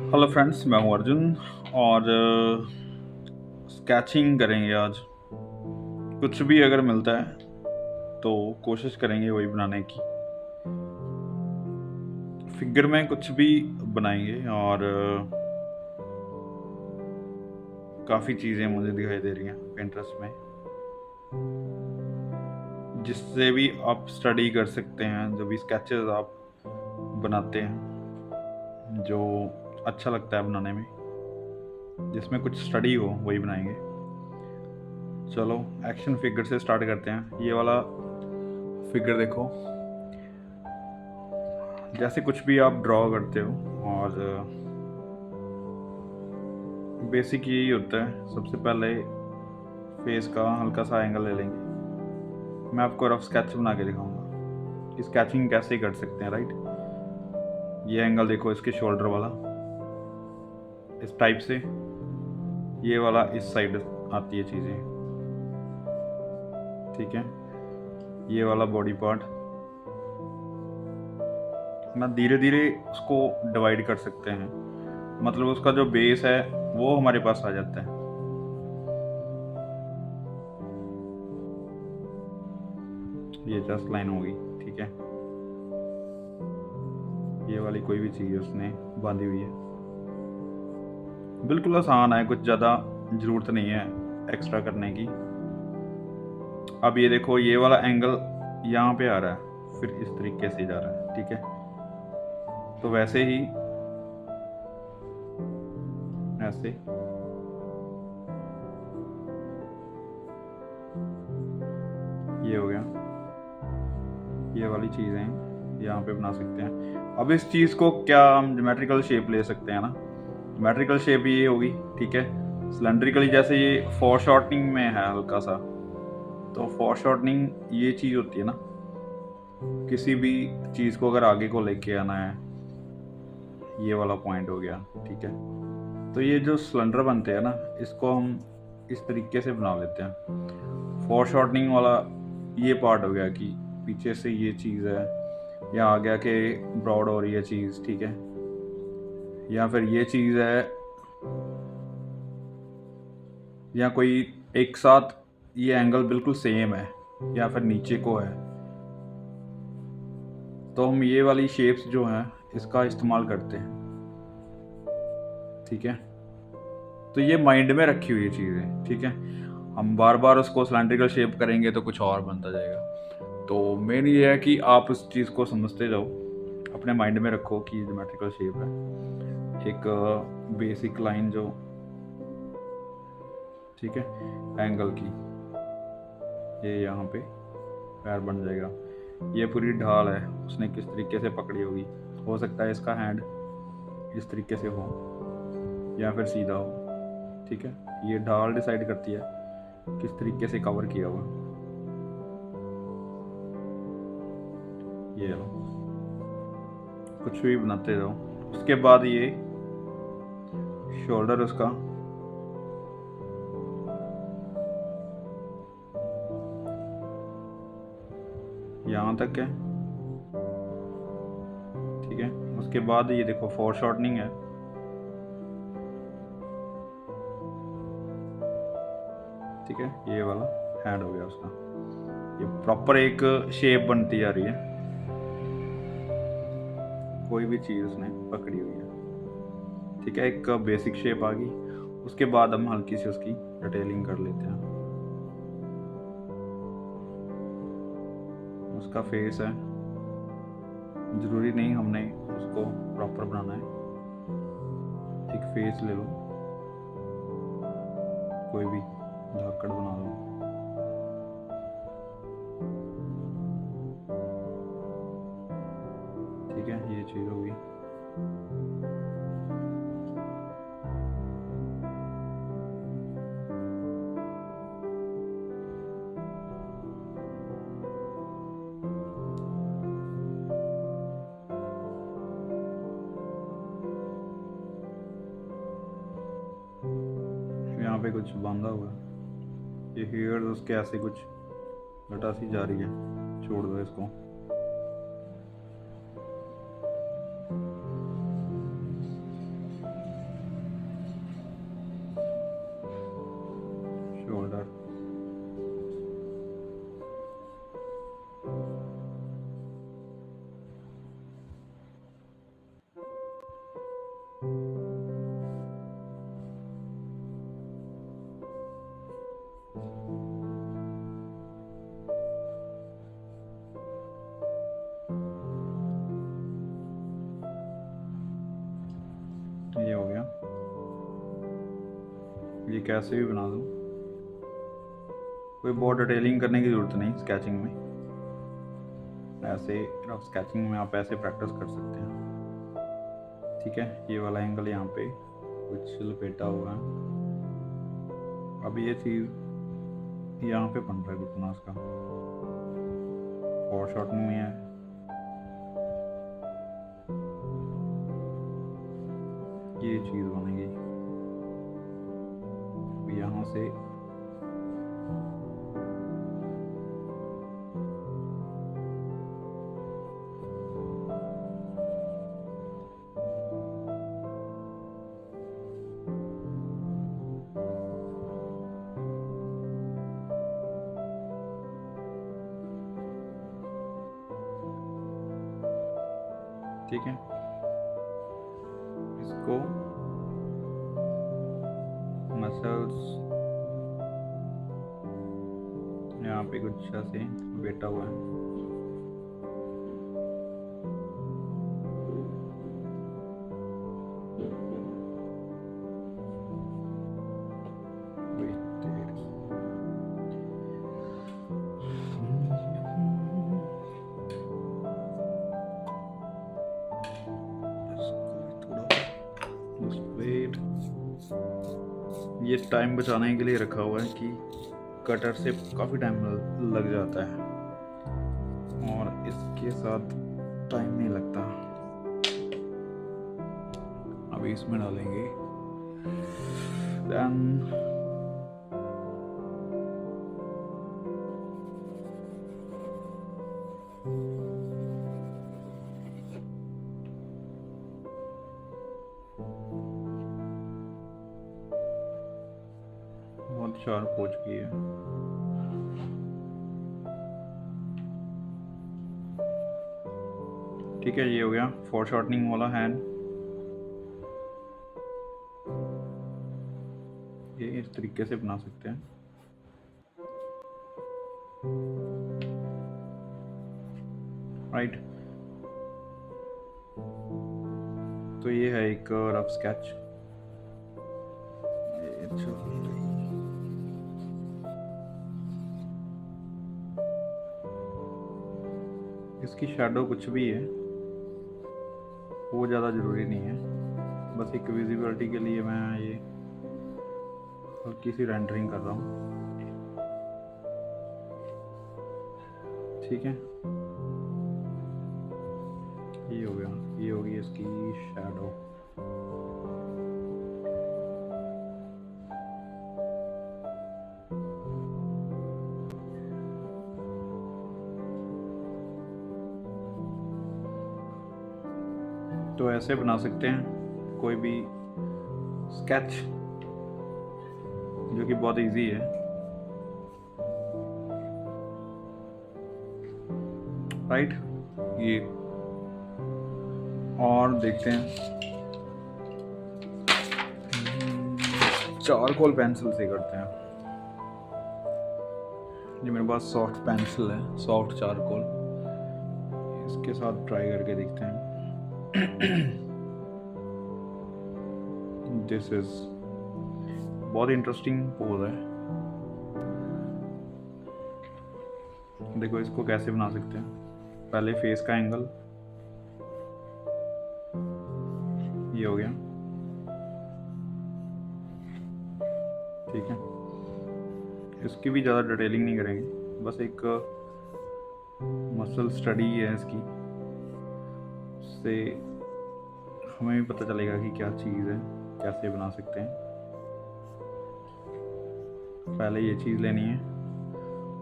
Hello friends, मैं हूं अर्जुन और स्केचिंग करेंगे आज। कुछ भी अगर मिलता है तो कोशिश करेंगे वही बनाने की। फिगर में कुछ भी बनाएंगे और काफ़ी चीज़ें मुझे दिखाई दे रही हैं पिंटरेस्ट में, जिससे भी आप स्टडी कर सकते हैं। जो भी स्केचेस आप बनाते हैं जो अच्छा लगता है बनाने में, जिसमें कुछ स्टडी हो, वही बनाएंगे। चलो एक्शन फिगर से स्टार्ट करते हैं। ये वाला फिगर देखो, जैसे कुछ भी आप ड्रॉ करते हो और बेसिक यही होता है। सबसे पहले फेस का हल्का सा एंगल ले लेंगे। मैं आपको रफ स्केच बना के दिखाऊंगा कि स्केचिंग कैसे कर सकते हैं, राइट। ये एंगल देखो, इसके शोल्डर वाला इस टाइप से, ये वाला इस साइड आती है चीज़ें, ठीक है। ये वाला बॉडी पार्ट ना धीरे धीरे उसको डिवाइड कर सकते हैं, मतलब उसका जो बेस है वो हमारे पास आ जाता है। ये जस्ट लाइन होगी, ठीक है। ये वाली कोई भी चीज़ उसने बांधी हुई है, बिल्कुल आसान है, कुछ ज़्यादा ज़रूरत नहीं है एक्स्ट्रा करने की। अब ये देखो, ये वाला एंगल यहाँ पे आ रहा है, फिर इस तरीके से जा रहा है, ठीक है। तो वैसे ही ऐसे ये हो गया। ये वाली चीज़ें यहाँ पे बना सकते हैं। अब इस चीज़ को क्या हम ज्योमेट्रिकल शेप ले सकते हैं ना। ज्योमेट्रिकल शेप ये होगी, ठीक है। सिलेंड्रिकली जैसे ये फॉर शॉर्टनिंग में है हल्का सा, तो फॉर शॉर्टनिंग ये चीज़ होती है ना, किसी भी चीज़ को अगर आगे को लेके आना है, ये वाला पॉइंट हो गया, ठीक है। तो ये जो सिलेंडर बनते हैं ना, इसको हम इस तरीके से बना लेते हैं। फॉर शॉर्टनिंग वाला ये पार्ट हो गया कि पीछे से ये चीज़ है, या आ गया कि ब्रॉड हो रही है चीज़, ठीक है। या फिर ये चीज़ है, या कोई एक साथ ये एंगल बिल्कुल सेम है, या फिर नीचे को है, तो हम ये वाली शेप्स जो हैं इसका इस्तेमाल करते हैं, ठीक है। तो ये माइंड में रखी हुई चीज़ें, ठीक है। हम बार बार उसको सिलेंड्रिकल शेप करेंगे तो कुछ और बनता जाएगा। तो मेन ये है कि आप उस चीज़ को समझते जाओ, अपने माइंड में रखो कि ज्योमेट्रिकल शेप है, एक बेसिक लाइन जो, ठीक है, एंगल की, ये यहाँ पे पैर बन जाएगा। ये पूरी ढाल है, उसने किस तरीके से पकड़ी होगी। हो सकता है इसका हैंड इस तरीके से हो या फिर सीधा हो, ठीक है। ये ढाल डिसाइड करती है किस तरीके से कवर किया हुआ। ये लो, कुछ भी बनाते रहो। उसके बाद ये शोल्डर उसका यहाँ तक है, ठीक है। उसके बाद ये देखो फोर शॉर्टनिंग है, ठीक है। ये वाला हैंड हो गया उसका। ये प्रॉपर एक शेप बनती जा रही है, कोई भी चीज़ उसने पकड़ी हुई है, ठीक है। एक बेसिक शेप आ गई। उसके बाद हम हल्की सी उसकी डिटेलिंग कर लेते हैं। उसका फेस है, ज़रूरी नहीं हमने उसको प्रॉपर बनाना है। एक फेस ले लो, कोई भी धाकड़ बना लो, ठीक है। ये चीज़ होगी। यहाँ पे कुछ बांधा हुआ है, ये हेयर उसके ऐसे कुछ घटा सी जा रही है, छोड़ दो इसको। कैसे भी बना दूँ, कोई बहुत डिटेलिंग करने की ज़रूरत नहीं स्केचिंग में। ऐसे रफ स्केचिंग में आप ऐसे प्रैक्टिस कर सकते हैं। ठीक है, ये वाला एंगल यहाँ पे कुछ लपेटा हुआ है। अब ये चीज़ यहाँ पे बन रहा है घुटना उसका, और शॉर्टनिंग में है। ये चीज़ बनेगी यहाँ से ठीक है। इसको मसल्स यहाँ पे कुछ ऐसे बैठा हुआ है। ये टाइम बचाने के लिए रखा हुआ है कि कटर से काफ़ी टाइम लग जाता है और इसके साथ टाइम नहीं लगता। अभी इसमें डालेंगे देन बहुत शार्प हो चुकी है। ठीक है, ये हो गया फॉर शॉर्टनिंग वाला हैंड। ये इस तरीके से बना सकते हैं। राइट, तो ये है एक रफ स्केच। इसकी शैडो कुछ भी है, वो ज़्यादा ज़रूरी नहीं है, बस एक विजिबिलिटी के लिए मैं ये हल्की सी रेंडरिंग कर रहा हूँ। ठीक है, ये हो गया, ये होगी इसकी शैडो। तो ऐसे बना सकते हैं कोई भी स्केच, जो कि बहुत इजी है। राइट, ये और देखते हैं चारकोल पेंसिल से करते हैं। ये मेरे पास सॉफ्ट पेंसिल है, सॉफ्ट चारकोल, इसके साथ ट्राई करके देखते हैं। दिस इज बहुत इंटरेस्टिंग पोज है। देखो इसको कैसे बना सकते हैं। पहले फेस का एंगल, ये हो गया। ठीक है, इसकी भी ज़्यादा डिटेलिंग नहीं करेंगे, बस एक मसल स्टडी है इसकी, उससे हमें भी पता चलेगा कि क्या चीज़ है, कैसे बना सकते हैं। पहले ये चीज़ लेनी है,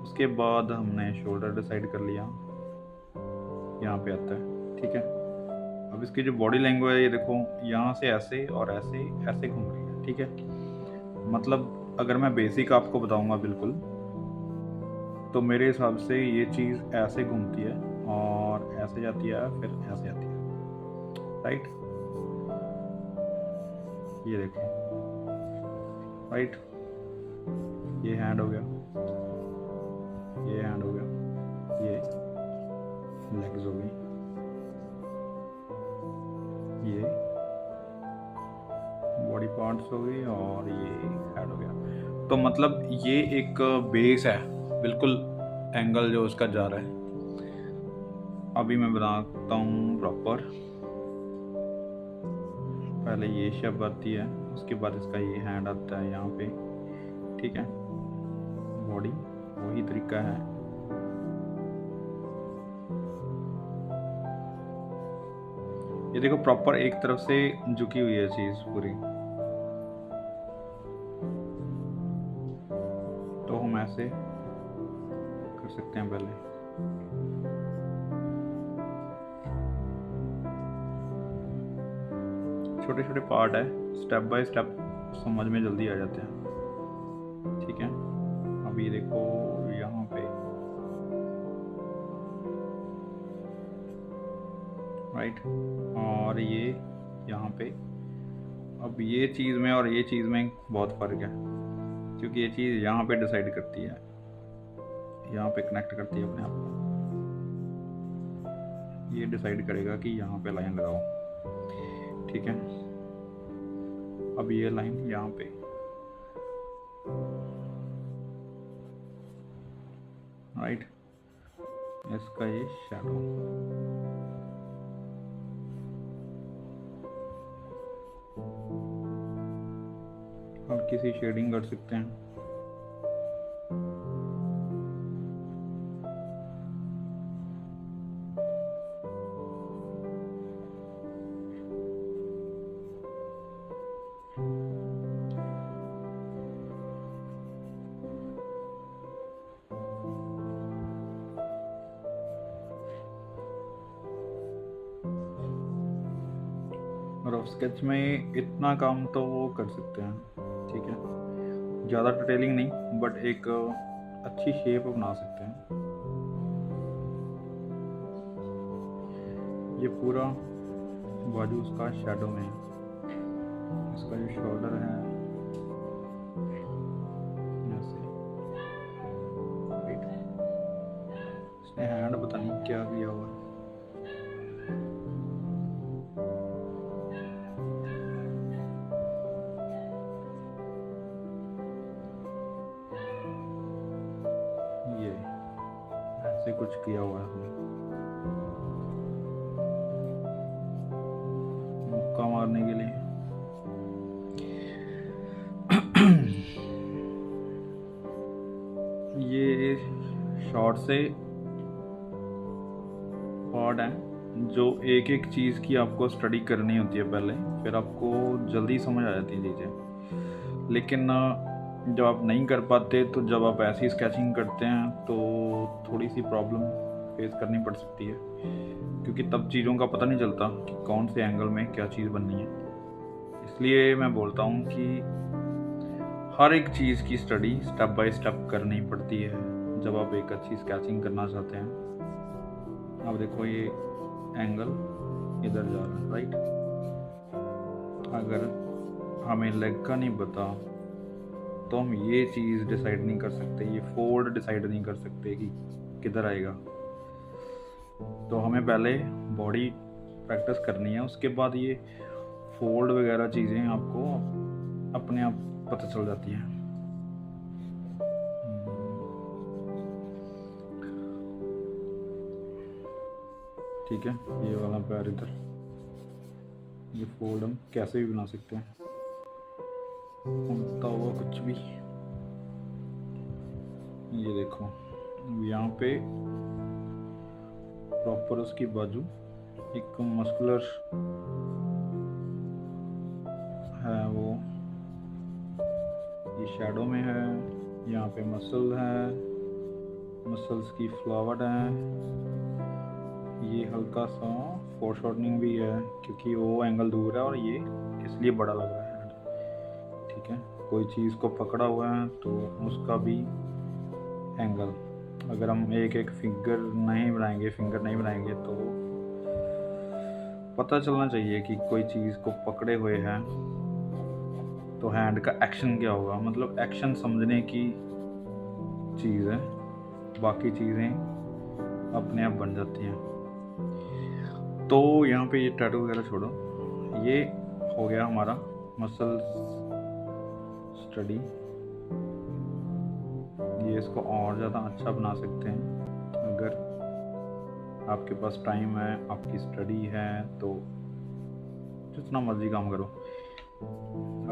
उसके बाद हमने शोल्डर डिसाइड कर लिया, यहाँ पे आता है। ठीक है, अब इसकी जो बॉडी लैंग्वेज है, ये देखो यहाँ से ऐसे और ऐसे ऐसे घूम रही है। ठीक है, मतलब अगर मैं बेसिक आपको बताऊंगा बिल्कुल, तो मेरे हिसाब से ये चीज़ ऐसे घूमती है और ऐसे जाती है, फिर ऐसे आती है। राइट, ये देखो, राइट, ये हैंड हो गया, ये हैंड हो गया, ये लेग्स हो गई, ये बॉडी पार्ट्स नोट्स हो गई और ये ऐड हो गया। तो मतलब ये एक बेस है, बिल्कुल एंगल जो उसका जा रहा है। अभी मैं बनाता हूँ प्रॉपर। पहले ये शेप आती है, उसके बाद इसका ये हैंड आता है यहाँ पे, ठीक है। बॉडी वही तरीका है। ये देखो प्रॉपर एक तरफ से झुकी हुई है चीज पूरी। तो हम ऐसे कर सकते हैं। पहले छोटे छोटे पार्ट है, स्टेप बाय स्टेप समझ में जल्दी आ जाते हैं, ठीक है। अब ये देखो यहाँ पे, राइट, और ये यहाँ पे। अब ये चीज़ में और ये चीज़ में बहुत फ़र्क है, क्योंकि ये चीज़ यहाँ पे डिसाइड करती है, यहाँ पे कनेक्ट करती है अपने आप को। ये डिसाइड करेगा कि यहाँ पे लाइन लगाओ, ठीक है। अब ये लाइन यहाँ पे, राइट, इसका ये शैडो। और किसी शेडिंग कर सकते हैं। रफ स्केच में इतना काम तो वो कर सकते हैं, ठीक है। ज़्यादा डिटेलिंग नहीं, बट एक अच्छी शेप बना सकते हैं। ये पूरा बाजू उसका शैडो में है। इसका जो शोल्डर है ऐसे, राइट। इसने हैंड पता नहीं क्या किया हुआ है। ये ऐसे कुछ किया हुआ है हमने, मुक्का मारने के लिए। ये शॉर्ट से पार्ट है जो एक एक चीज़ की आपको स्टडी करनी होती है पहले, फिर आपको जल्दी समझ आ जाती है चीज़ें। लेकिन जब आप नहीं कर पाते, तो जब आप ऐसी स्केचिंग करते हैं तो थोड़ी सी प्रॉब्लम फेस करनी पड़ सकती है, क्योंकि तब चीज़ों का पता नहीं चलता कि कौन से एंगल में क्या चीज़ बननी है। इसलिए मैं बोलता हूँ कि हर एक चीज़ की स्टडी स्टेप बाय स्टेप करनी पड़ती है जब आप एक अच्छी स्केचिंग करना चाहते हैं। अब देखो ये एंगल इधर जा रहा है, राइट। अगर हमें लेग का नहीं पता तो हम ये चीज़ डिसाइड नहीं कर सकते, ये फोल्ड डिसाइड नहीं कर सकते कि किधर आएगा। तो हमें पहले बॉडी प्रैक्टिस करनी है, उसके बाद ये फोल्ड वगैरह चीज़ें आपको अपने आप पता चल जाती हैं। ठीक है, ये वाला पैर इधर, ये फोल्ड हम कैसे भी बना सकते हैं, उड़ता हुआ कुछ भी। ये देखो यहाँ पे प्रॉपर उसकी बाजू एक मस्कुलर है, वो ये शैडो में है। यहाँ पे मसल है, मसल्स की फ्लावर है। ये हल्का सा फोरशॉर्टनिंग भी है, क्योंकि वो एंगल दूर है और ये इसलिए बड़ा लग रहा है, ठीक है। कोई चीज़ को पकड़ा हुआ है तो उसका भी एंगल, अगर हम एक एक फिंगर नहीं बनाएंगे तो पता चलना चाहिए कि कोई चीज़ को पकड़े हुए हैं तो हैंड का एक्शन क्या होगा। मतलब एक्शन समझने की चीज़ है, बाकी चीज़ें अपने आप बन जाती हैं। तो यहाँ पे ये टैटू वगैरह छोड़ो, ये हो गया हमारा मसल्स स्टडी, ये इसको और ज़्यादा अच्छा बना सकते हैं अगर आपके पास टाइम है, आपकी स्टडी है तो जितना मर्जी काम करो।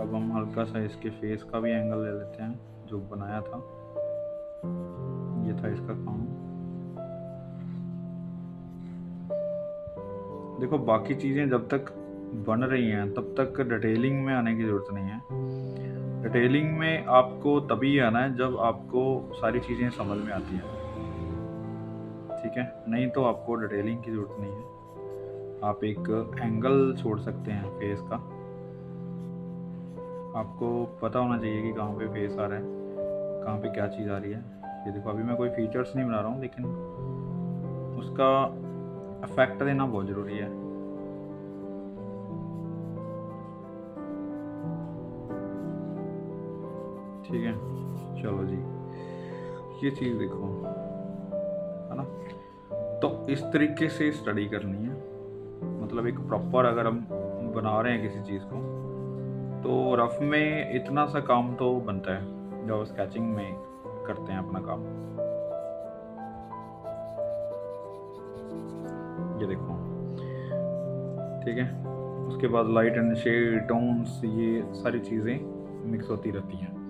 अब हम हल्का सा इसके फेस का भी एंगल ले लेते हैं जो बनाया था, ये था इसका काम। देखो बाकी चीज़ें जब तक बन रही हैं तब तक डिटेलिंग में आने की ज़रूरत नहीं है। डिटेलिंग में आपको तभी आना है जब आपको सारी चीज़ें समझ में आती हैं, ठीक है? नहीं तो आपको डिटेलिंग की ज़रूरत नहीं है। आप एक एंगल छोड़ सकते हैं फेस का, आपको पता होना चाहिए कि कहाँ पे फेस आ रहा है, कहाँ पे क्या चीज़ आ रही है। ये देखो अभी मैं कोई फीचर्स नहीं बना रहा हूँ, लेकिन उसका इफेक्ट देना बहुत ज़रूरी है। ठीक है, चलो जी, ये चीज़ देखो, है ना? तो इस तरीके से स्टडी करनी है, मतलब एक प्रॉपर अगर हम बना रहे हैं किसी चीज़ को तो रफ में इतना सा काम तो बनता है जो स्केचिंग में करते हैं अपना काम। ये देखो, ठीक है, उसके बाद लाइट एंड शेड, टोन्स, ये सारी चीज़ें मिक्स होती रहती हैं।